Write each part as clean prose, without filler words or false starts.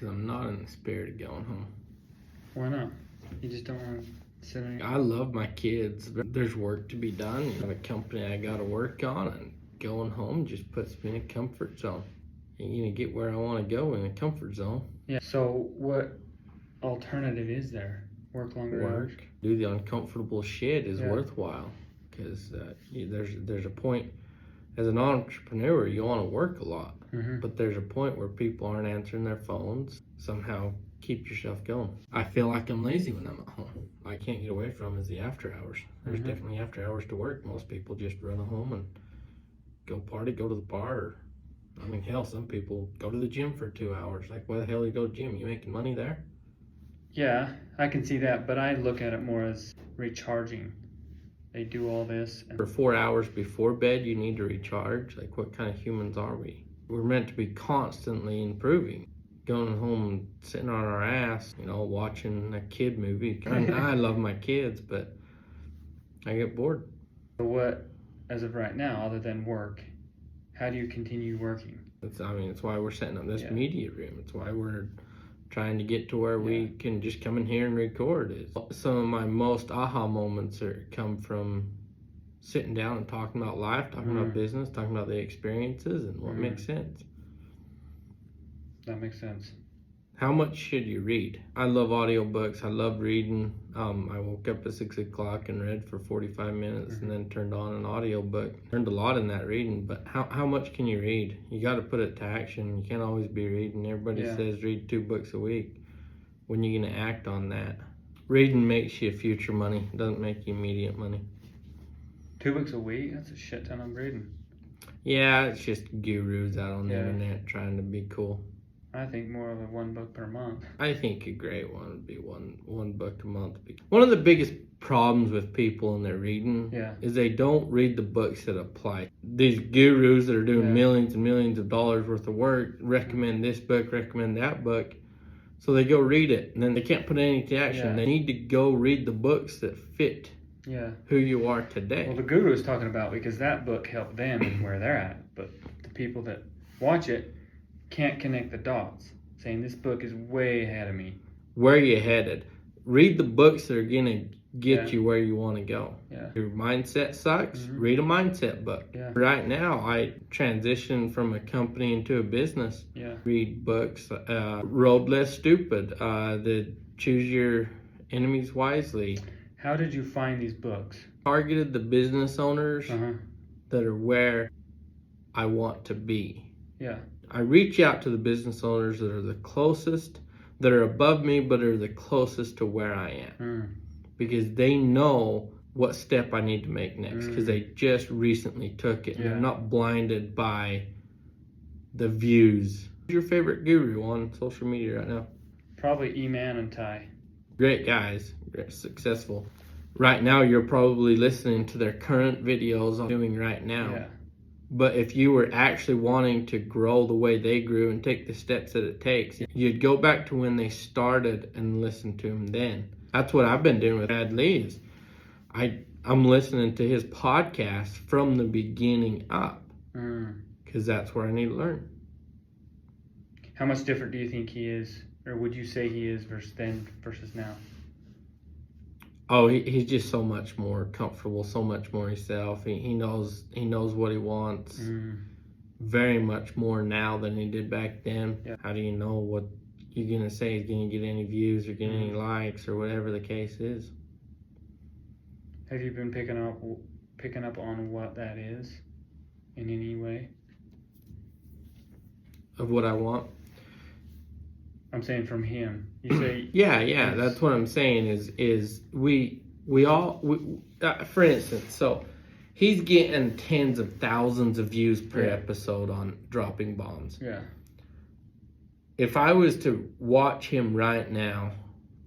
I'm not in the spirit of going home. Why not? You just don't want to sit in. I love my kids. There's work to be done. I have a company I got to work on, and going home just puts me in a comfort zone. You're gonna get where I want to go in a comfort zone. Yeah. So what alternative is there? Work longer hours? Do the uncomfortable shit is worthwhile, because there's a point as an entrepreneur you want to work a lot, but there's a point where people aren't answering their phones. Somehow keep yourself going. I feel like I'm lazy when I'm at home. I can't get away from is the after hours. There's definitely after hours to work. Most people just run home and go party, go to the bar. Or, I mean, hell, some people go to the gym for 2 hours. Like, why the hell do you go to the gym? You making money there? Yeah, I can see that, but I look at it more as recharging. They do all this. For 4 hours before bed, you need to recharge. Like, what kind of humans are we? We're meant to be constantly improving. Going home and sitting on our ass, watching a kid movie. I love my kids, but I get bored. So what, as of right now, other than work, how do you continue working? It's why we're setting up this media room. It's why we're trying to get to where we can just come in here and record. Some of my most aha moments come from sitting down and talking about life, talking about business, talking about the experiences and what makes sense. That makes sense. How much should you read? I love audiobooks. I love reading. I woke up at 6 o'clock and read for 45 minutes and then turned on an audiobook. Learned a lot in that reading, but how much can you read? You got to put it to action. You can't always be reading. Everybody says read 2 books a week. When you going to act on that? Reading makes you future money. It doesn't make you immediate money. 2 books a week? That's a shit ton of reading. Yeah, it's just gurus out on the internet trying to be cool. I think more of a 1 book per month. I think a great one would be one book a month. One of the biggest problems with people in their reading is they don't read the books that apply. These gurus that are doing millions and millions of dollars worth of work recommend this book, recommend that book. So they go read it, and then they can't put anything to action. They need to go read the books that fit who you are today. Well, the guru is talking about, because that book helped them and where they're at. But the people that watch it can't connect the dots, saying this book is way ahead of me. Where are you headed? Read the books that are going to get you where you want to go. Your mindset sucks? Read a mindset book. Right now, I transitioned from a company into a business. Read books. Road Less Stupid. The Choose Your Enemies Wisely. How did you find these books? Targeted the business owners that are where I want to be. I reach out to the business owners that are the closest, that are above me, but are the closest to where I am. Because they know what step I need to make next, because they just recently took it. And they're not blinded by the views. Who's your favorite guru on social media right now? Probably E-Man and Ty. Great guys, very successful. Right now, you're probably listening to their current videos I'm doing right now. But if you were actually wanting to grow the way they grew and take the steps that it takes, you'd go back to when they started and listen to them then. That's what I've been doing with Brad Lee. I'm listening to his podcast from the beginning up, because that's where I need to learn. How much different do you think he is, or would you say he is versus now? Oh, he's just so much more comfortable, so much more himself. He knows what he wants very much more now than he did back then. How do you know what you're going to say is going to get any views or get any likes or whatever the case is? Have you been picking up on what that is in any way? Of what I want? I'm saying from him. You say yeah. That's what I'm saying is we all for instance, so he's getting tens of thousands of views per episode on dropping bombs. If I was to watch him right now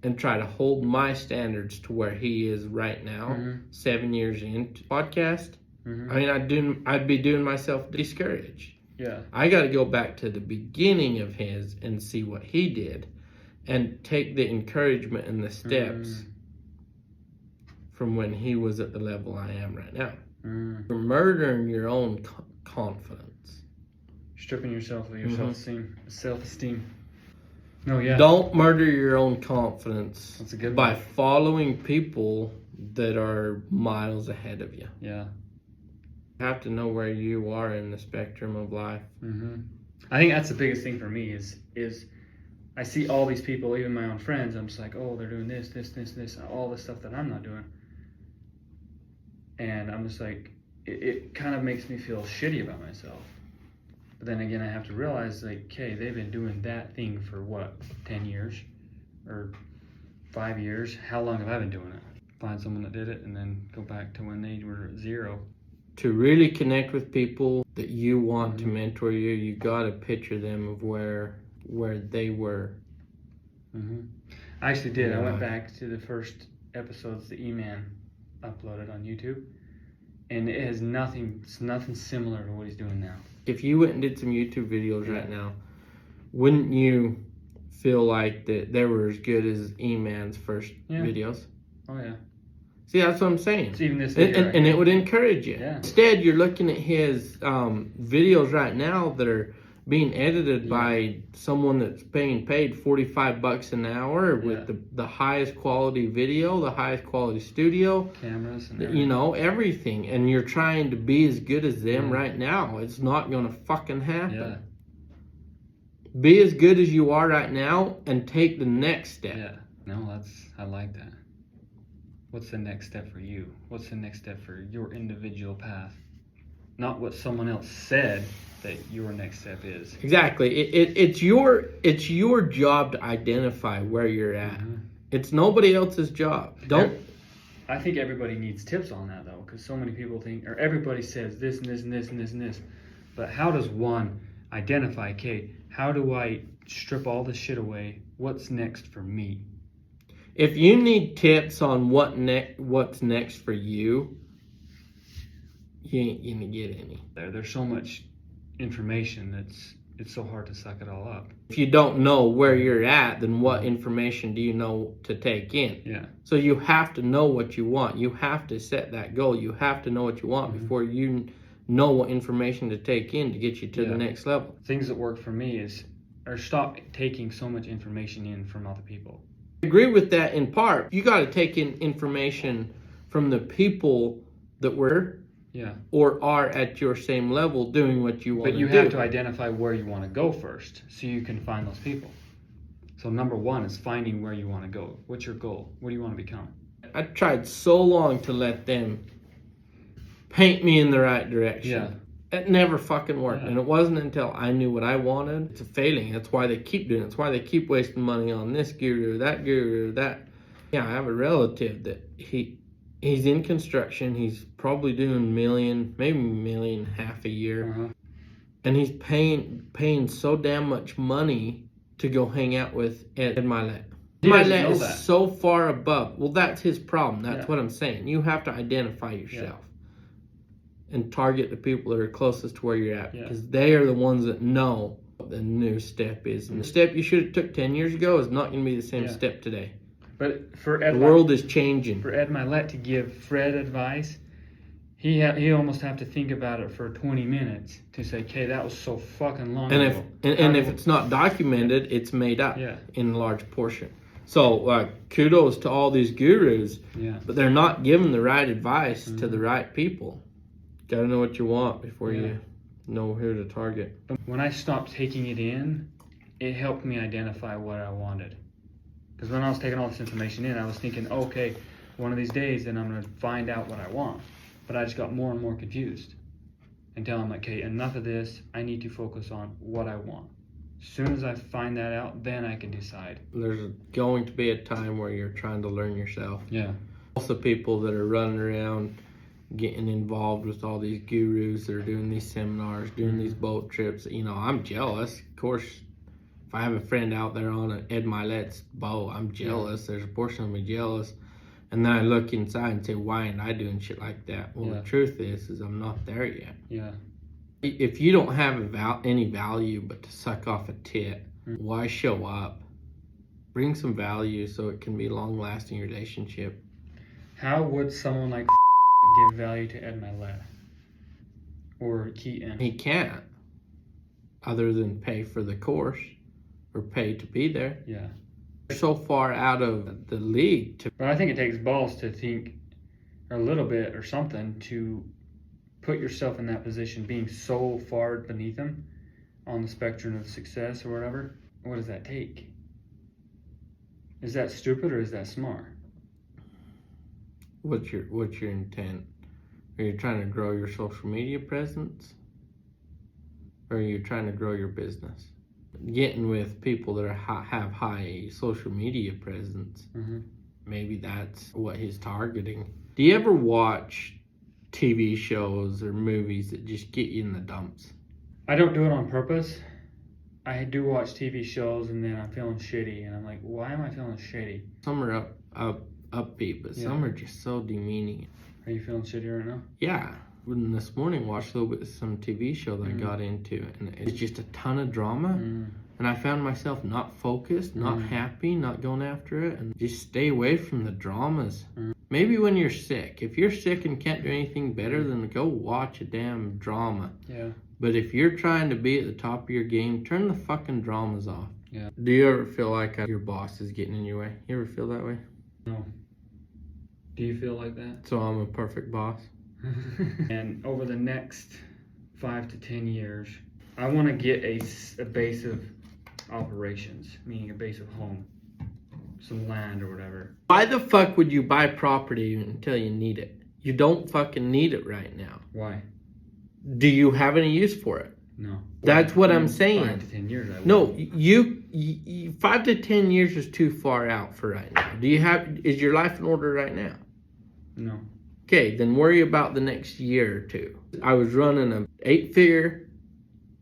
and try to hold my standards to where he is right now, 7 years into podcast, I mean, I'd be doing myself discouraged. I got to go back to the beginning of his and see what he did and take the encouragement and the steps from when he was at the level I am right now. You're murdering your own confidence. Stripping yourself of your self-esteem. Oh yeah. Don't murder your own confidence That's a good by one. following people that are miles ahead of you. Yeah. You have to know where you are in the spectrum of life. Mm-hmm. I think that's the biggest thing for me is I see all these people, even my own friends. I'm just like, oh, they're doing this, all the stuff that I'm not doing, and I'm just like, it kind of makes me feel shitty about myself. But then again, I have to realize, like, okay, they've been doing that thing for what, 10 years or 5 years? How long have I been doing it? Find someone that did it and then go back to when they were at zero. To really connect with people that you want to mentor you, you got to picture them of where they were. I actually did. I went back to the first episodes that E-Man uploaded on YouTube, and it has nothing. It's nothing similar to what he's doing now. If you went and did some YouTube videos right now, wouldn't you feel like that they were as good as E-Man's first videos? Oh yeah. See, that's what I'm saying. It's even this video and it would encourage you. Yeah. Instead, you're looking at his videos right now that are being edited by someone that's paid $45 an hour with the highest quality video, the highest quality studio, cameras, and everything. And you're trying to be as good as them right now. It's not gonna fucking happen. Yeah. Be as good as you are right now and take the next step. Yeah. No, I like that. What's the next step for you? What's the next step for your individual path? Not what someone else said that your next step is. Exactly. It's your job to identify where you're at. It's nobody else's job. I think everybody needs tips on that though, because so many people think, or everybody says this and this and this and this and this. But how does one identify, okay, how do I strip all this shit away? What's next for me? If you need tips on what's next for you, you ain't gonna get any. There's so much information it's so hard to suck it all up. If you don't know where you're at, then what information do you know to take in? Yeah. So you have to know what you want. You have to set that goal. You have to know what you want before you know what information to take in to get you to the next level. Things that work for me or stop taking so much information in from other people. I agree with that in part. You got to take in information from the people that were or are at your same level doing what you want to do. But you have to identify where you want to go first so you can find those people. So number one is finding where you want to go. What's your goal? What do you want to become? I tried so long to let them paint me in the right direction. Yeah. It never fucking worked. And it wasn't until I knew what I wanted. It's a failing. That's why they keep doing it. That's why they keep wasting money on this guru, that guru, that. Yeah, I have a relative that he's in construction. He's probably doing maybe $1.5 million a year. And he's paying so damn much money to go hang out with Ed Milet. Milet is so far above. Well, that's his problem. That's what I'm saying. You have to identify yourself. And target the people that are closest to where you're at because they are the ones that know what the new step is. And the step you should have took 10 years ago is not going to be the same step today. But for Ed, the world is changing. For Ed Milet to give Fred advice, he almost have to think about it for 20 minutes to say, okay, that was so fucking long ago. If it's not documented, it's made up in large portion. So kudos to all these gurus, but they're not giving the right advice to the right people. Got to know what you want before you know who to target. When I stopped taking it in, it helped me identify what I wanted. Because when I was taking all this information in, I was thinking, okay, one of these days, then I'm going to find out what I want. But I just got more and more confused until I'm like, okay, enough of this. I need to focus on what I want. As soon as I find that out, then I can decide. There's going to be a time where you're trying to learn yourself. Yeah. Also, people that are running around getting involved with all these gurus that are doing these seminars, doing these boat trips. I'm jealous. Of course, if I have a friend out there on an Ed Milet's boat, I'm jealous. There's a portion of me jealous. And then I look inside and say, why ain't I doing shit like that? Well, the truth is I'm not there yet. Yeah. If you don't have any value but to suck off a tit, why show up? Bring some value so it can be a long-lasting relationship. How would someone like give value to Ed Milet or Keaton? He can't, other than pay for the course or pay to be there. Yeah. They're so far out of the league. But I think it takes balls to think a little bit or something to put yourself in that position, being so far beneath them on the spectrum of success or whatever. What does that take? Is that stupid or is that smart? What's your intent? Are you trying to grow your social media presence? Or are you trying to grow your business? Getting with people that have high social media presence. Mm-hmm. Maybe that's what he's targeting. Do you ever watch TV shows or movies that just get you in the dumps? I don't do it on purpose. I do watch TV shows and then I'm feeling shitty and I'm like, why am I feeling shitty? Some are upbeat, but some are just so demeaning. Are you feeling shitty right now? Yeah. This morning watched a little bit of some TV show that I got into, and it's just a ton of drama. And I found myself not focused, not happy, not going after it, and just stay away from the dramas. Maybe when you're sick. If you're sick and can't do anything better, then go watch a damn drama. Yeah. But if you're trying to be at the top of your game, turn the fucking dramas off. Yeah. Do you ever feel like your boss is getting in your way? You ever feel that way? No. Do you feel like that? So I'm a perfect boss? And over the next 5 to 10 years, I want to get a base of operations, meaning a base of home, some land or whatever. Why the fuck would you buy property until you need it? You don't fucking need it right now. Why? Do you have any use for it? No. That's what I'm saying. 5 to 10 years, I would. No, you 5 to 10 years is too far out for right now. Is your life in order right now? No. Okay, then worry about the next year or two. I was running an 8-figure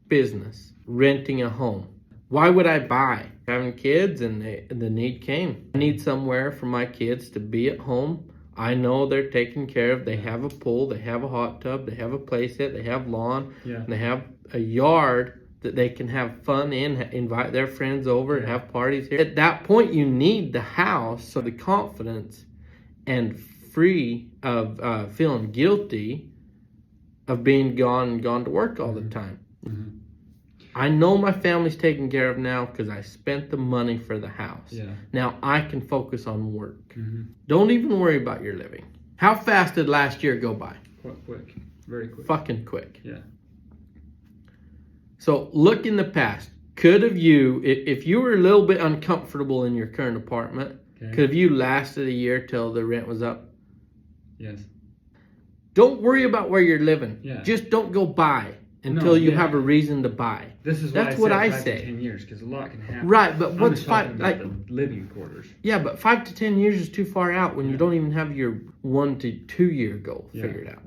business, renting a home. Why would I buy? Having kids and the need came. I need somewhere for my kids to be at home. I know they're taken care of. They have a pool, they have a hot tub, they have a play set, they have lawn, and they have a yard that they can have fun in, invite their friends over and have parties here. At that point, you need the house, so the confidence and free of feeling guilty of being gone to work all the time. I know my family's taken care of now because I spent the money for the house. Now I can focus on work. Don't even worry about your living. How fast did last year go by? Quick. Very quick. Fucking quick. Yeah. So look in the past. Could have you, if you were a little bit uncomfortable in your current apartment, could have you lasted a year till the rent was up? Yes. Don't worry about where you're living. Yeah. Just don't go buy until you have a reason to buy. This is why That's I what said I 5 say. to 10 years, because a lot can happen. Right, but I'm what's just talking 5 about like? the living quarters. Yeah, but 5 to 10 years is too far out when you don't even have your 1 to 2 year goal figured out.